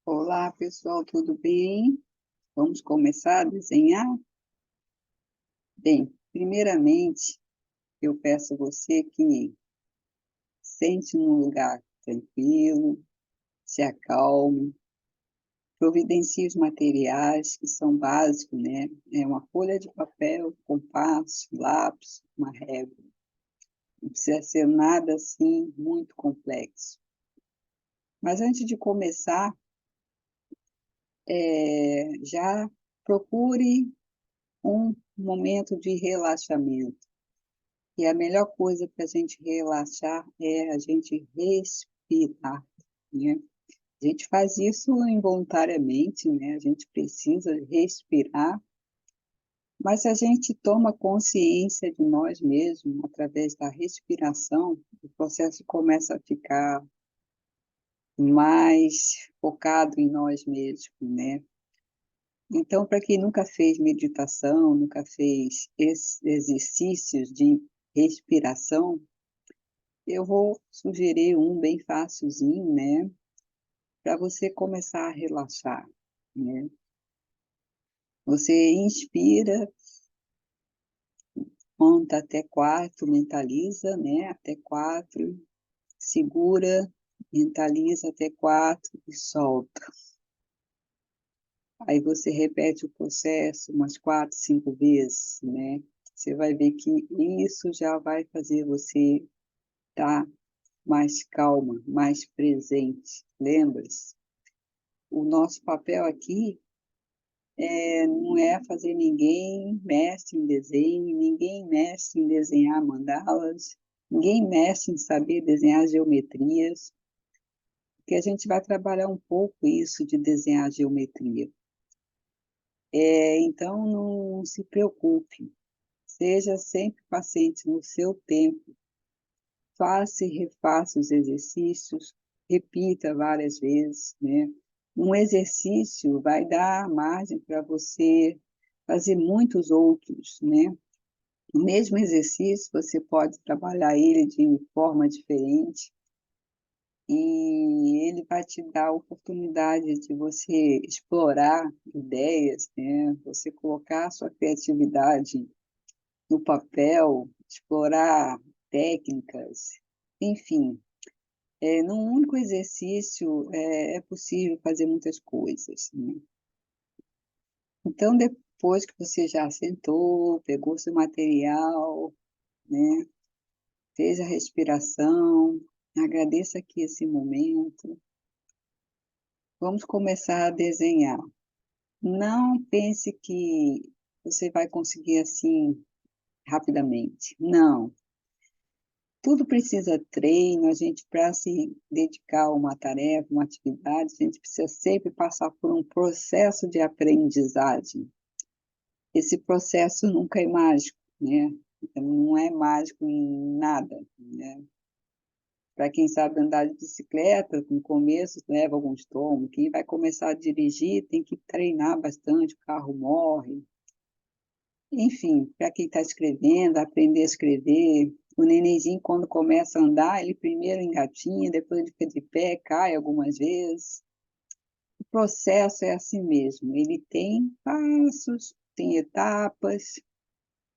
Olá, pessoal, tudo bem? Vamos começar a desenhar? Bem, primeiramente, eu peço a você que sente num lugar tranquilo, se acalme, providencie os materiais que são básicos, né? É uma folha de papel, compasso, lápis, uma régua. Não precisa ser nada assim muito complexo. Mas antes de começar, já procure um momento de relaxamento. E a melhor coisa para a gente relaxar é a gente respirar, né? A gente faz isso involuntariamente, né? A gente precisa respirar, mas se a gente toma consciência de nós mesmos através da respiração, o processo começa a ficar mais focado em nós mesmos, né? Então, para quem nunca fez meditação, nunca fez exercícios de respiração, eu vou sugerir um bem facilzinho, né, para você começar a relaxar, né? Você inspira, conta até 4, mentaliza, né, até 4, segura, mentaliza até 4 e solta. Aí você repete o processo umas 4, 5 vezes, né? Você vai ver que isso já vai fazer você estar mais calma, mais presente. Lembra-se? O nosso papel aqui não é fazer ninguém mestre em desenho, ninguém mestre em desenhar mandalas, ninguém mestre em saber desenhar geometrias, porque a gente vai trabalhar um pouco isso de desenhar geometria. Então, não se preocupe, seja sempre paciente no seu tempo, faça e refaça os exercícios, repita várias vezes, né? Um exercício vai dar margem para você fazer muitos outros, né? O mesmo exercício, você pode trabalhar ele de forma diferente e ele vai te dar a oportunidade de você explorar ideias, né? Você colocar a sua criatividade no papel, explorar técnicas, enfim. Num único exercício é possível fazer muitas coisas, né? Então, depois que você já sentou, pegou seu material, né? Fez a respiração, agradeça aqui esse momento. Vamos começar a desenhar. Não pense que você vai conseguir assim rapidamente. Não. Tudo precisa treino, a gente, para se dedicar a uma tarefa, uma atividade, a gente precisa sempre passar por um processo de aprendizagem. Esse processo nunca é mágico, né? Não é mágico em nada, né? Para quem sabe andar de bicicleta, no começo leva alguns tomos. Quem vai começar a dirigir tem que treinar bastante, o carro morre. Enfim, para quem está escrevendo, aprender a escrever. O nenenzinho, quando começa a andar, ele primeiro engatinha, depois ele fica de pé, cai algumas vezes. O processo é assim mesmo. Ele tem passos, tem etapas,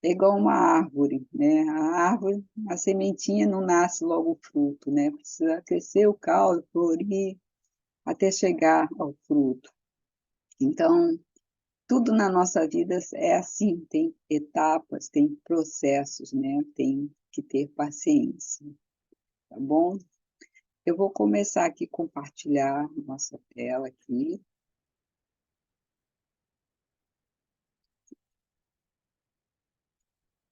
é igual uma árvore, né? A árvore, a sementinha não nasce logo o fruto, né? Precisa crescer o caule, florir, até chegar ao fruto. Então, tudo na nossa vida é assim, tem etapas, tem processos, né? Tem que ter paciência, tá bom? Eu vou começar aqui a compartilhar nossa tela aqui.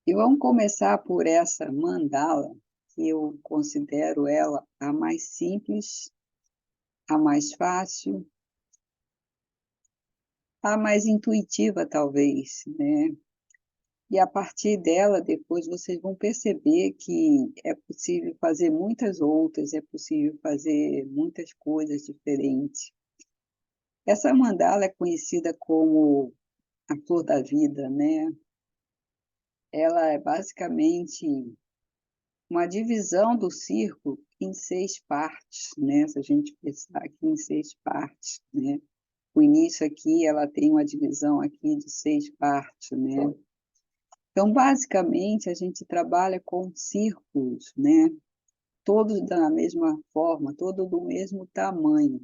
E vamos começar por essa mandala, que eu considero ela a mais simples, a mais fácil, a mais intuitiva, talvez, né? E a partir dela, depois vocês vão perceber que é possível fazer muitas outras, é possível fazer muitas coisas diferentes. Essa mandala é conhecida como a flor da vida, né? Ela é basicamente uma divisão do círculo em 6 partes, né, se a gente pensar aqui em 6 partes, né. O início aqui, ela tem uma divisão aqui de 6 partes, né. Então, basicamente, a gente trabalha com círculos, né, todos da mesma forma, todos do mesmo tamanho.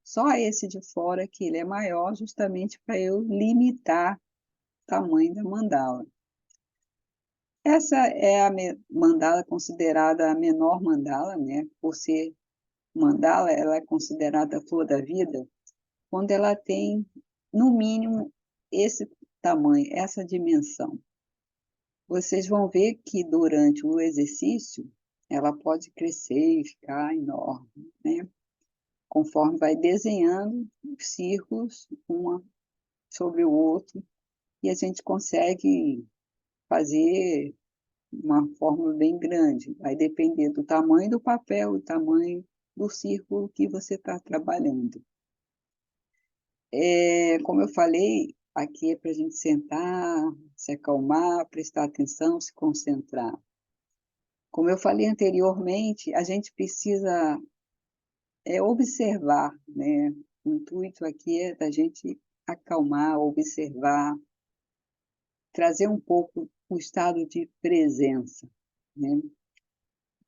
Só esse de fora que ele é maior, justamente para eu limitar o tamanho da mandala. Essa é a mandala considerada a menor mandala, né, por ser mandala, ela é considerada a flor da vida, quando ela tem, no mínimo, esse tamanho, essa dimensão. Vocês vão ver que durante o exercício, ela pode crescer e ficar enorme, né, conforme vai desenhando os círculos, uma sobre o outro, e a gente consegue fazer uma forma bem grande. Vai depender do tamanho do papel, do tamanho do círculo que você está trabalhando. Como eu falei, aqui é para a gente sentar, se acalmar, prestar atenção, se concentrar. Como eu falei anteriormente, a gente precisa observar, né? O intuito aqui é da gente acalmar, observar, trazer um pouco o estado de presença, né?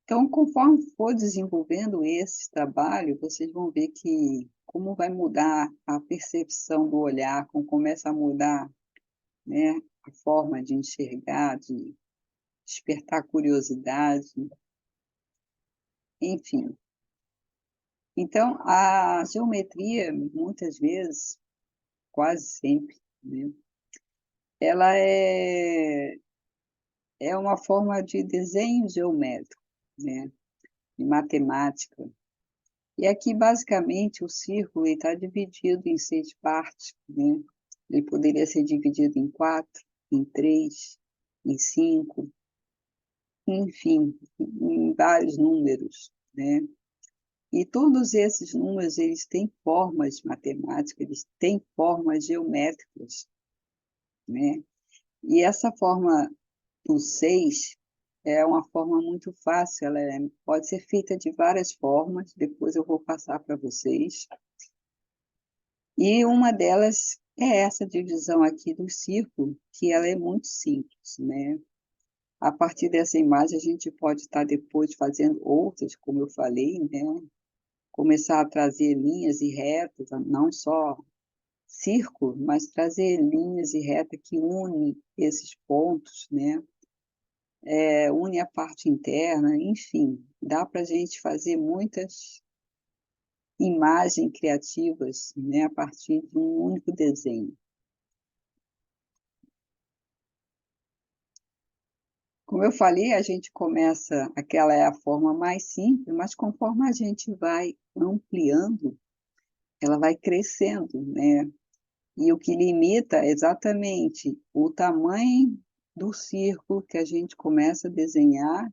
Então, conforme for desenvolvendo esse trabalho, vocês vão ver que como vai mudar a percepção do olhar, como começa a mudar, né, a forma de enxergar, de despertar curiosidade, enfim. Então, a geometria, muitas vezes, quase sempre, né, ela é uma forma de desenho geométrico, né, de matemática. E aqui, basicamente, o círculo está dividido em 6 partes, né? Ele poderia ser dividido em 4, em 3, em 5, enfim, em vários números, né? E todos esses números, eles têm formas matemáticas, eles têm formas geométricas, né? E essa forma do 6 é uma forma muito fácil, ela pode ser feita de várias formas, depois eu vou passar para vocês. E uma delas é essa divisão aqui do círculo, que ela é muito simples, né. A partir dessa imagem, a gente pode estar depois fazendo outras, como eu falei, né, começar a trazer linhas e retas, não só círculo, mas trazer linhas e retas que unem esses pontos, né, une a parte interna, enfim, dá para a gente fazer muitas imagens criativas, né, a partir de um único desenho. Como eu falei, a gente começa aquela é a forma mais simples, mas conforme a gente vai ampliando, ela vai crescendo, né. E o que limita é exatamente o tamanho do círculo que a gente começa a desenhar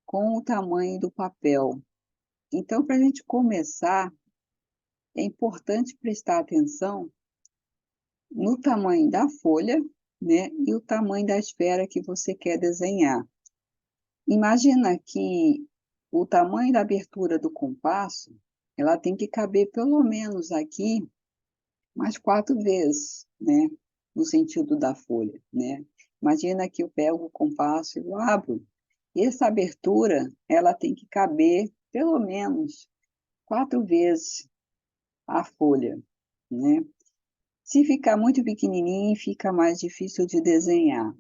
com o tamanho do papel. Então, para a gente começar, é importante prestar atenção no tamanho da folha, né, e o tamanho da esfera que você quer desenhar. Imagina que o tamanho da abertura do compasso, ela tem que caber pelo menos aqui mais 4 vezes, né, no sentido da folha, né. Imagina que eu pego o compasso e eu abro, e essa abertura, ela tem que caber pelo menos 4 vezes a folha, né. Se ficar muito pequenininho, fica mais difícil de desenhar.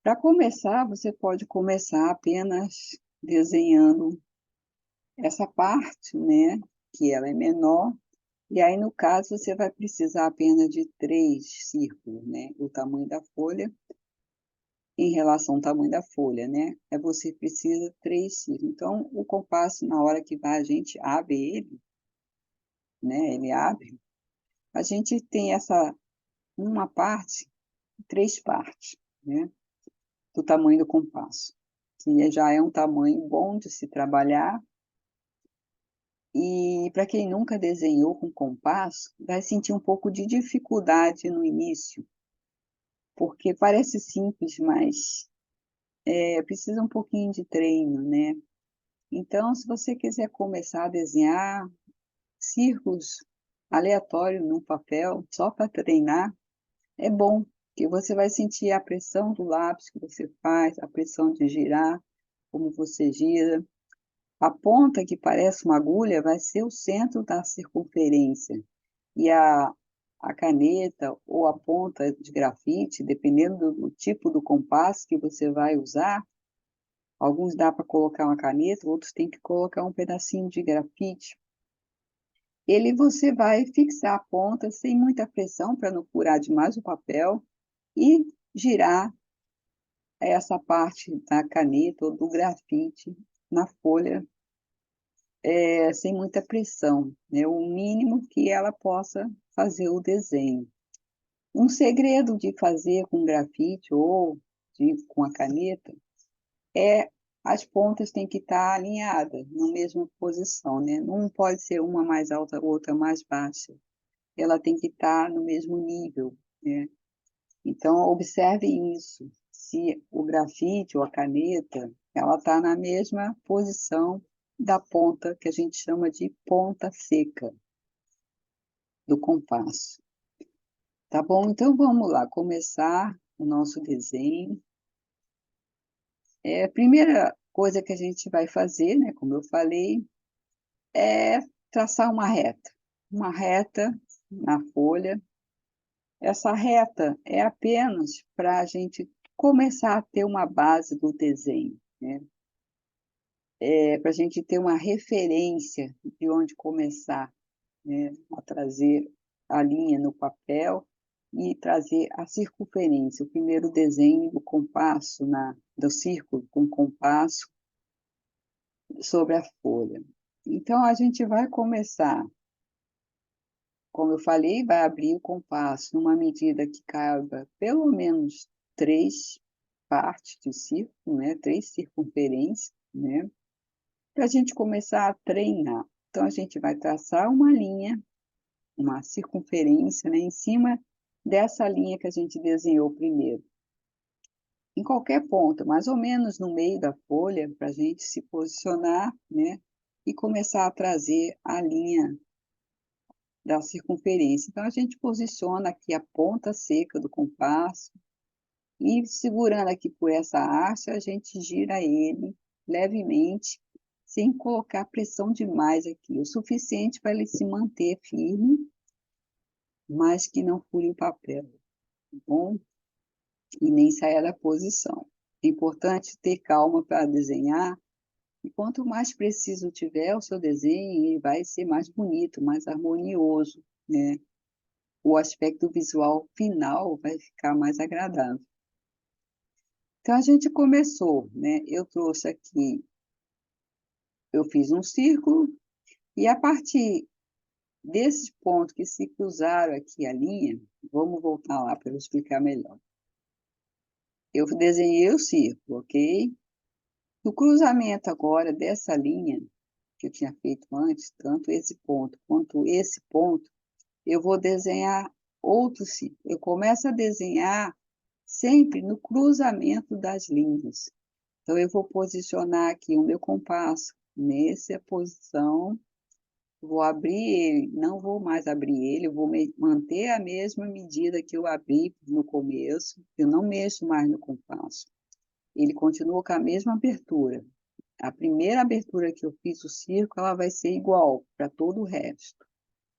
Para começar, você pode começar apenas desenhando essa parte, né, que ela é menor, e aí no caso você vai precisar apenas de 3 círculos, né, o tamanho da folha em relação ao tamanho da folha, né, você precisa 3 círculos. Então o compasso na hora que a gente abre ele, né, ele abre, a gente tem essa uma parte, 3 partes, né, do tamanho do compasso, que já é um tamanho bom de se trabalhar. E para quem nunca desenhou com compasso, vai sentir um pouco de dificuldade no início, porque parece simples, mas precisa um pouquinho de treino, né. Então, se você quiser começar a desenhar círculos aleatórios no papel, só para treinar, é bom, que você vai sentir a pressão do lápis que você faz, a pressão de girar, como você gira. A ponta que parece uma agulha vai ser o centro da circunferência, e a caneta ou a ponta de grafite, dependendo do tipo do compasso que você vai usar, alguns dá para colocar uma caneta, outros tem que colocar um pedacinho de grafite. Você vai fixar a ponta sem muita pressão para não furar demais o papel e girar essa parte da caneta ou do grafite na folha, sem muita pressão, né, o mínimo que ela possa fazer o desenho. Um segredo de fazer com grafite ou com a caneta é as pontas têm que estar alinhadas na mesma posição, né, não pode ser uma mais alta, outra mais baixa, ela tem que estar no mesmo nível, né. Então observe isso, se o grafite ou a caneta, ela está na mesma posição da ponta, que a gente chama de ponta seca do compasso. Tá bom? Então vamos lá, começar o nosso desenho. A primeira coisa que a gente vai fazer, né, como eu falei, é traçar uma reta na folha. Essa reta é apenas para a gente começar a ter uma base do desenho, né, para a gente ter uma referência de onde começar, né, a trazer a linha no papel e trazer a circunferência, o primeiro desenho do compasso do círculo com compasso sobre a folha. Então a gente vai começar, como eu falei, vai abrir o compasso numa medida que caiba pelo menos 3 partes de círculo, né, 3 circunferências, né, para a gente começar a treinar. Então a gente vai traçar uma linha, uma circunferência, né, em cima dessa linha que a gente desenhou primeiro. Em qualquer ponto, mais ou menos no meio da folha, para a gente se posicionar, né, e começar a trazer a linha da circunferência. Então a gente posiciona aqui a ponta seca do compasso e segurando aqui por essa haste, a gente gira ele levemente, sem colocar pressão demais aqui, o suficiente para ele se manter firme, mas que não fure o papel, tá bom? E nem saia da posição. É importante ter calma para desenhar, e quanto mais preciso tiver o seu desenho, ele vai ser mais bonito, mais harmonioso, né? O aspecto visual final vai ficar mais agradável. Então a gente começou, né, eu trouxe aqui, eu fiz um círculo, e a partir desses pontos que se cruzaram aqui a linha, vamos voltar lá para eu explicar melhor. Eu desenhei o círculo, ok? No cruzamento agora dessa linha, que eu tinha feito antes, tanto esse ponto quanto esse ponto, eu vou desenhar outro círculo. Eu começo a desenhar sempre no cruzamento das linhas. Então eu vou posicionar aqui o meu compasso nessa posição, vou abrir ele, não vou mais abrir ele, eu vou manter a mesma medida que eu abri no começo, eu não mexo mais no compasso. Ele continua com a mesma abertura. A primeira abertura que eu fiz o círculo, ela vai ser igual para todo o resto.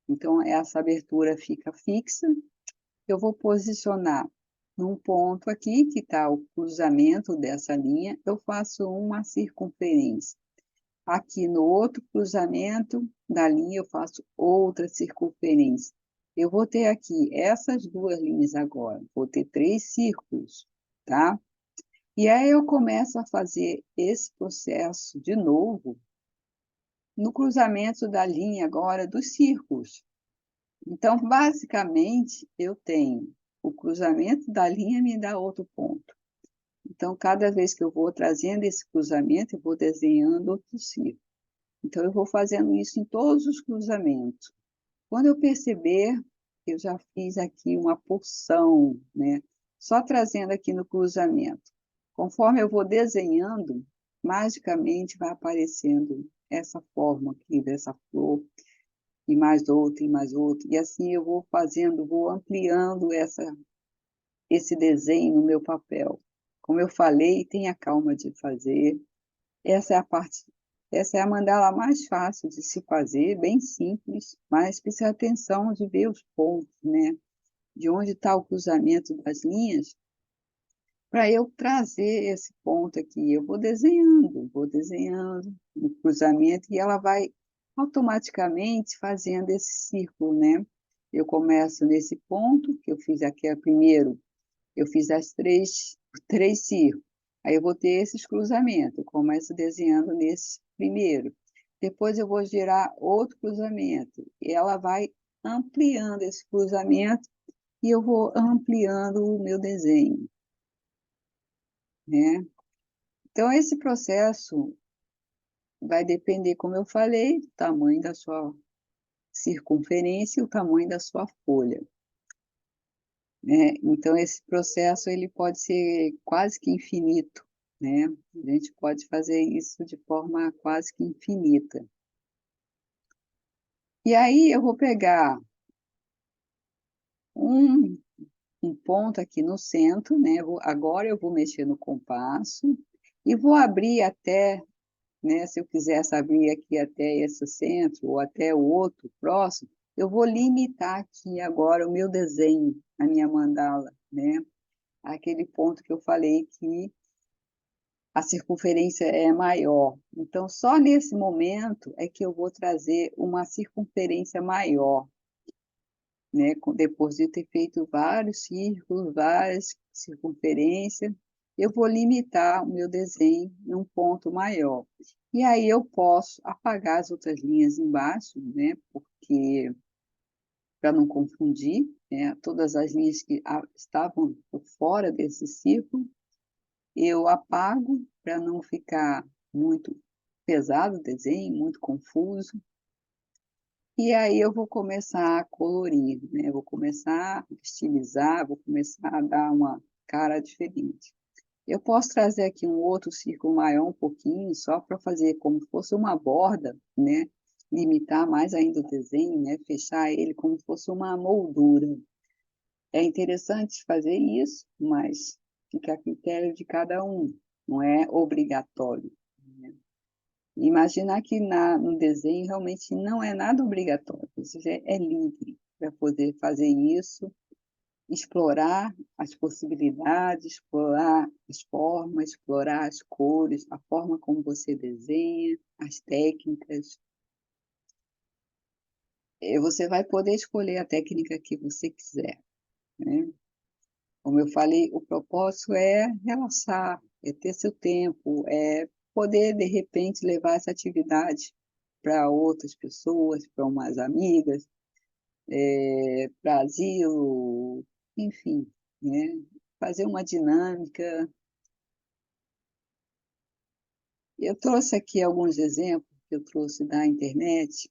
Então essa abertura fica fixa, eu vou posicionar num ponto aqui, que está o cruzamento dessa linha, eu faço uma circunferência. Aqui no outro cruzamento da linha, eu faço outra circunferência. Eu vou ter aqui essas duas linhas agora, vou ter 3 círculos, tá? E aí eu começo a fazer esse processo de novo no cruzamento da linha agora dos círculos. Então, basicamente, eu tenho o cruzamento da linha me dá outro ponto. Então, cada vez que eu vou trazendo esse cruzamento, eu vou desenhando outro círculo. Então, eu vou fazendo isso em todos os cruzamentos. Quando eu perceber, eu já fiz aqui uma porção, né? Só trazendo aqui no cruzamento. Conforme eu vou desenhando, magicamente vai aparecendo essa forma aqui dessa flor, e mais outra, e mais outra, e assim eu vou fazendo, vou ampliando esse desenho no meu papel. Como eu falei, tenha calma de fazer. Essa é a parte, essa é a mandala mais fácil de se fazer, bem simples, mas precisa ter atenção de ver os pontos, né? De onde está o cruzamento das linhas, para eu trazer esse ponto aqui. Eu vou desenhando no cruzamento e ela vai automaticamente fazendo esse círculo, né? Eu começo nesse ponto, que eu fiz aqui primeiro, eu fiz três círculos. Aí eu vou ter esses cruzamentos. Eu começo desenhando nesse primeiro. Depois eu vou gerar outro cruzamento. E ela vai ampliando esse cruzamento e eu vou ampliando o meu desenho, né? Então, esse processo vai depender, como eu falei, do tamanho da sua circunferência e o tamanho da sua folha, né? Então, esse processo ele pode ser quase que infinito, né? A gente pode fazer isso de forma quase que infinita. E aí eu vou pegar um, um ponto aqui no centro, né? Agora eu vou mexer no compasso e vou abrir até, né? Se eu quisesse abrir aqui até esse centro ou até o outro próximo, eu vou limitar aqui agora o meu desenho, a minha mandala, né? Aquele ponto que eu falei que a circunferência é maior. Então, só nesse momento é que eu vou trazer uma circunferência maior, né? Depois de ter feito vários círculos, várias circunferências, eu vou limitar o meu desenho num ponto maior. E aí eu posso apagar as outras linhas embaixo, né? Porque para não confundir, né? Todas as linhas que estavam por fora desse círculo, eu apago para não ficar muito pesado o desenho, muito confuso. E aí eu vou começar a colorir, né? Eu vou começar a estilizar, vou começar a dar uma cara diferente. Eu posso trazer aqui um outro círculo maior um pouquinho, só para fazer como se fosse uma borda, né? Limitar mais ainda o desenho, né? Fechar ele como se fosse uma moldura. É interessante fazer isso, mas fica a critério de cada um, não é obrigatório, né? Imaginar que no desenho realmente não é nada obrigatório, você é livre para poder fazer isso, explorar as possibilidades, explorar as formas, explorar as cores, a forma como você desenha, as técnicas. Você vai poder escolher a técnica que você quiser, né? Como eu falei, o propósito é relaxar, é ter seu tempo, é poder, de repente, levar essa atividade para outras pessoas, para umas amigas, para asilo, enfim, né? Fazer uma dinâmica. Eu trouxe aqui alguns exemplos que eu trouxe da internet,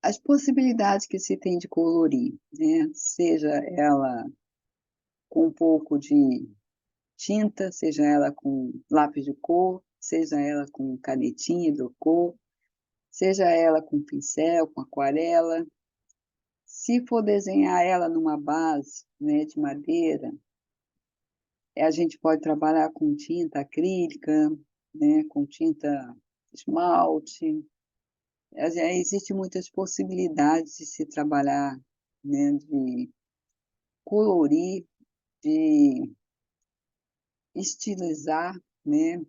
as possibilidades que se tem de colorir, né? Seja ela com um pouco de tinta, seja ela com lápis de cor, seja ela com canetinha hidrocor, seja ela com pincel, com aquarela. Se for desenhar ela numa base, né, de madeira, a gente pode trabalhar com tinta acrílica, né, com tinta esmalte. Existem muitas possibilidades de se trabalhar, né, de colorir, de estilizar, né?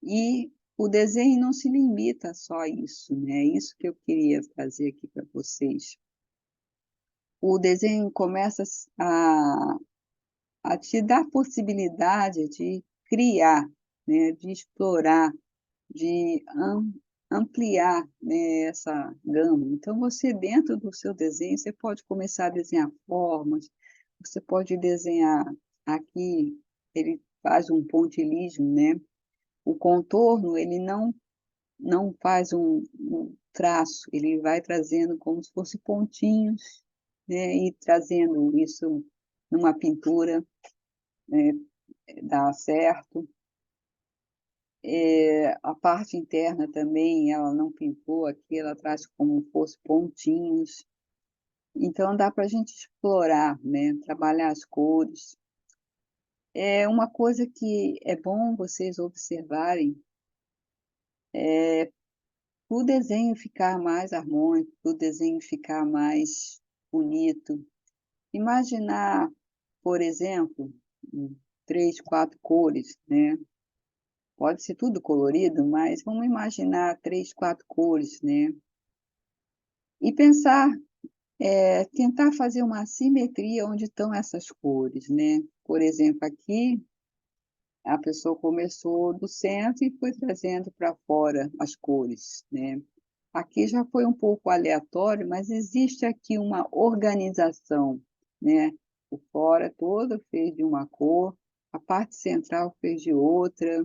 E o desenho não se limita só a isso, né? É isso que eu queria trazer aqui para vocês. O desenho começa a te dar possibilidade de criar, né? De explorar, de ampliar, né? Essa gama. Então, você, dentro do seu desenho, você pode começar a desenhar formas, você pode desenhar aqui, ele faz um pontilhismo, né? O contorno, ele não faz um traço, ele vai trazendo como se fosse pontinhos, né, e trazendo isso numa pintura, né, dar certo. A parte interna também, ela não pintou aqui, ela traz como fosse pontinhos. Então dá para a gente explorar, né, trabalhar as cores. É uma coisa que é bom vocês observarem, o desenho ficar mais harmônico, o desenho ficar mais bonito. Imaginar, por exemplo, 3, 4 cores, né, pode ser tudo colorido, mas vamos imaginar 3, 4 cores, né, e pensar, tentar fazer uma simetria onde estão essas cores, né. Por exemplo, aqui a pessoa começou do centro e foi trazendo para fora as cores, né. Aqui já foi um pouco aleatório, mas existe aqui uma organização, né. O fora todo fez de uma cor, a parte central fez de outra,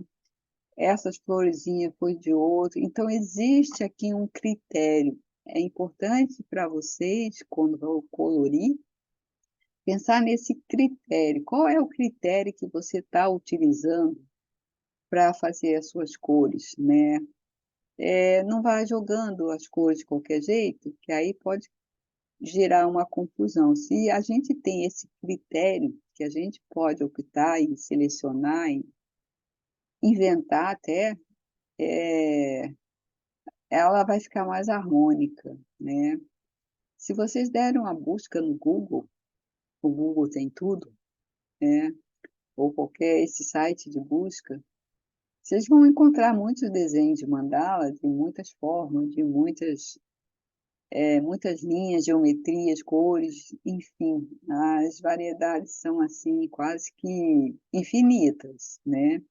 essas florezinhas foi de outra, então existe aqui um critério. É importante para vocês, quando vão colorir, pensar nesse critério. Qual é o critério que você está utilizando para fazer as suas cores, né. Não vai jogando as cores de qualquer jeito, que aí pode gerar uma confusão. Se a gente tem esse critério, que a gente pode optar e selecionar e inventar até, eh, ela vai ficar mais harmônica, né. Se vocês derem uma busca no Google, o Google tem tudo, né, ou qualquer esse site de busca, vocês vão encontrar muitos desenhos de mandala de muitas formas, de muitas linhas, geometrias, cores, enfim, as variedades são, assim, quase que infinitas, né.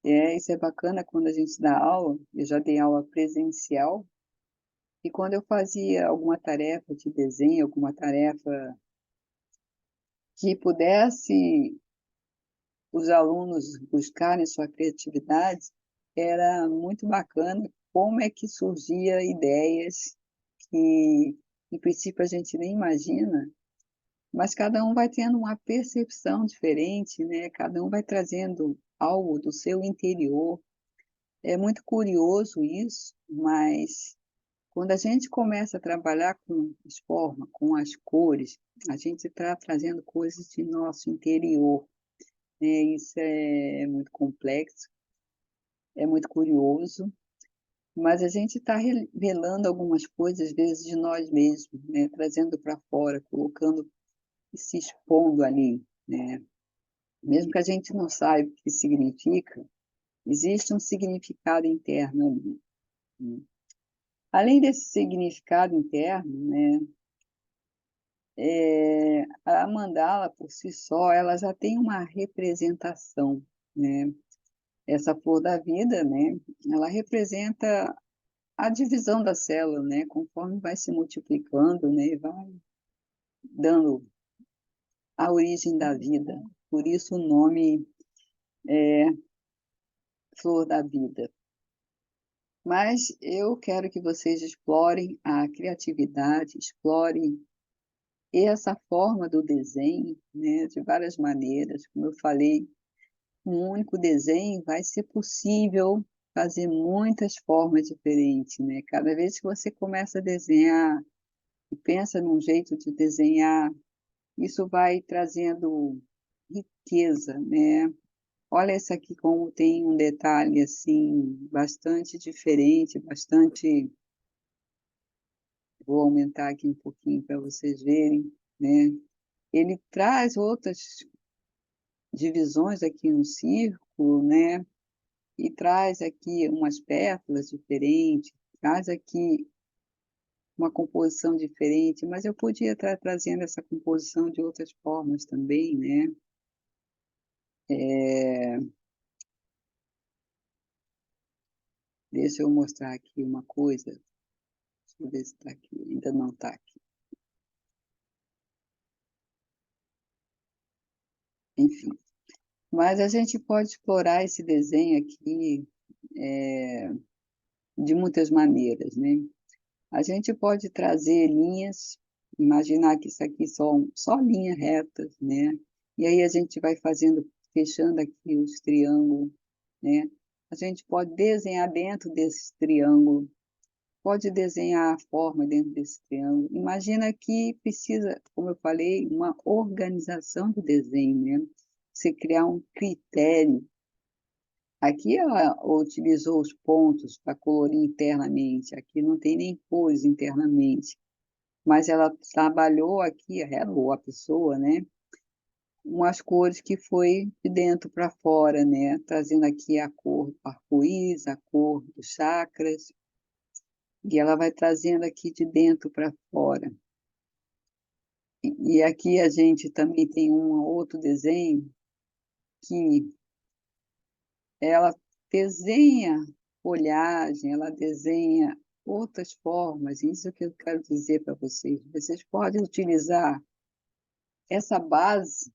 Isso é bacana quando a gente dá aula, eu já dei aula presencial, e quando eu fazia alguma tarefa de desenho, alguma tarefa que pudesse os alunos buscarem sua criatividade, era muito bacana como é que surgia ideias que, em princípio, a gente nem imagina. Mas cada um vai tendo uma percepção diferente, né, cada um vai trazendo algo do seu interior. É muito curioso isso, mas quando a gente começa a trabalhar com as formas, com as cores, a gente está trazendo coisas de nosso interior, né, isso é muito complexo, é muito curioso, mas a gente está revelando algumas coisas, às vezes, de nós mesmos, né, trazendo para fora, colocando e se expondo ali, né. Mesmo que a gente não saiba o que significa, existe um significado interno ali, né. Além desse significado interno, né, a mandala por si só, ela já tem uma representação, né. Essa flor da vida, né, ela representa a divisão da célula, né, conforme vai se multiplicando, né, vai dando a origem da vida. Por isso o nome flor da vida. Mas eu quero que vocês explorem a criatividade, explorem essa forma do desenho, né, de várias maneiras. Como eu falei, um único desenho vai ser possível fazer muitas formas diferentes, né. Cada vez que você começa a desenhar e pensa num jeito de desenhar, isso vai trazendo riqueza, né. Olha essa aqui como tem um detalhe, assim, bastante diferente, bastante. Vou aumentar aqui um pouquinho para vocês verem, né. Ele traz outras divisões aqui no círculo, né, e traz aqui umas pétalas diferentes, traz aqui uma composição diferente, mas eu podia estar trazendo essa composição de outras formas também, né. Eh, Deixa eu mostrar aqui uma coisa, deixa eu ver se está aqui, ainda não está aqui. Enfim, mas a gente pode explorar esse desenho aqui, de muitas maneiras, né. A gente pode trazer linhas, imaginar que isso aqui são só linhas retas, né, e aí a gente vai fazendo fechando aqui os triângulos, né? A gente pode desenhar dentro desse triângulo, pode desenhar a forma dentro desse triângulo. Imagina que precisa, como eu falei, uma organização do desenho, né? Você criar um critério. Aqui ela utilizou os pontos para colorir internamente, aqui não tem nem cores internamente, mas ela trabalhou aqui, ela ou a pessoa, né? Umas cores que foi de dentro para fora, né? Trazendo aqui a cor do arco-íris, a cor dos chakras, e ela vai trazendo aqui de dentro para fora. E aqui a gente também tem um outro desenho que ela desenha folhagem, ela desenha outras formas, isso que eu quero dizer para vocês. Vocês podem utilizar essa base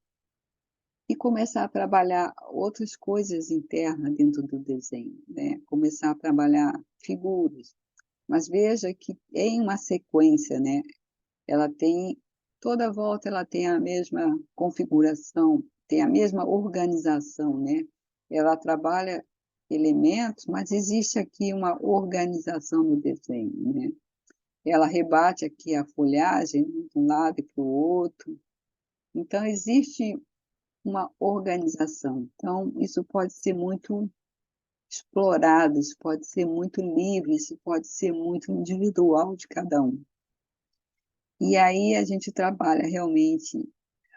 e começar a trabalhar outras coisas internas dentro do desenho, né? Começar a trabalhar figuras. Mas veja que em uma sequência, né? Ela tem, toda volta ela tem a mesma configuração, tem a mesma organização, né? Ela trabalha elementos, mas existe aqui uma organização no desenho, né? Ela rebate aqui a folhagem de um lado e para o outro. Então, existe uma organização. Então, isso pode ser muito explorado, isso pode ser muito livre, isso pode ser muito individual de cada um. E aí a gente trabalha realmente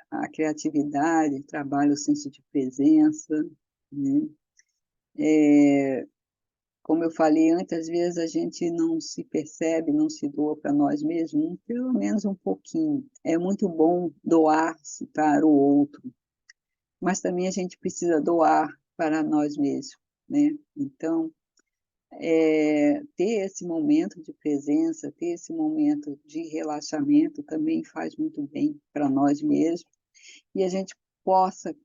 a criatividade, trabalha o senso de presença, né? Como eu falei antes, às vezes a gente não se percebe, não se doa para nós mesmos, pelo menos um pouquinho. É muito bom doar-se para o outro, mas também a gente precisa doar para nós mesmos, né? Então, ter esse momento de presença, ter esse momento de relaxamento também faz muito bem para nós mesmos, e a gente possa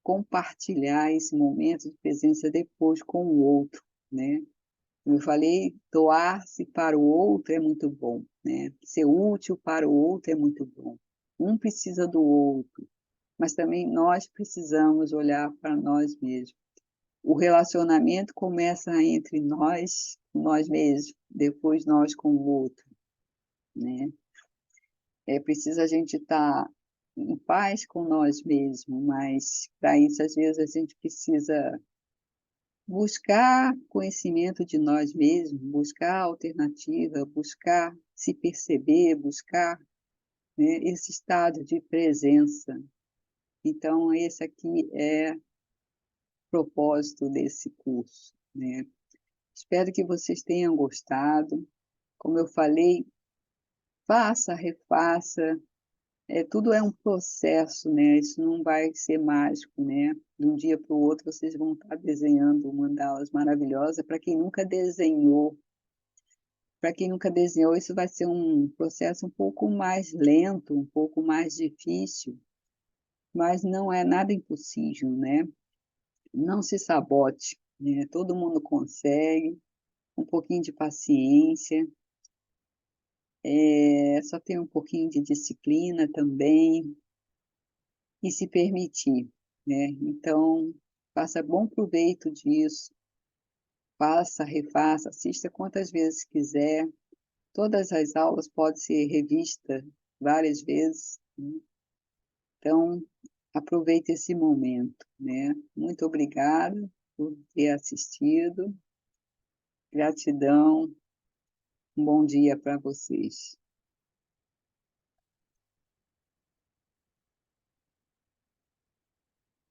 compartilhar esse momento de presença depois com o outro, né? Como eu falei, doar-se para o outro é muito bom, né? Ser útil para o outro é muito bom. Um precisa do outro, mas também nós precisamos olhar para nós mesmos. O relacionamento começa entre nós mesmos, depois nós com o outro, né? É preciso a gente estar em paz com nós mesmos, mas para isso, às vezes, a gente precisa buscar conhecimento de nós mesmos, buscar alternativa, buscar se perceber, buscar, né, esse estado de presença. Então, esse aqui é o propósito desse curso, né? Espero que vocês tenham gostado. Como eu falei, faça, refaça, tudo é um processo, né? Isso não vai ser mágico, né? De um dia para o outro vocês vão estar desenhando mandalas maravilhosas. Para quem nunca desenhou, isso vai ser um processo um pouco mais lento, um pouco mais difícil, mas não é nada impossível, né? Não se sabote, né? Todo mundo consegue, um pouquinho de paciência, só ter um pouquinho de disciplina também e se permitir, né? Então, faça bom proveito disso, faça, refaça, assista quantas vezes quiser. Todas as aulas podem ser revistas várias vezes, né? Então, aproveite esse momento, né? Muito obrigada por ter assistido. Gratidão. Um bom dia para vocês.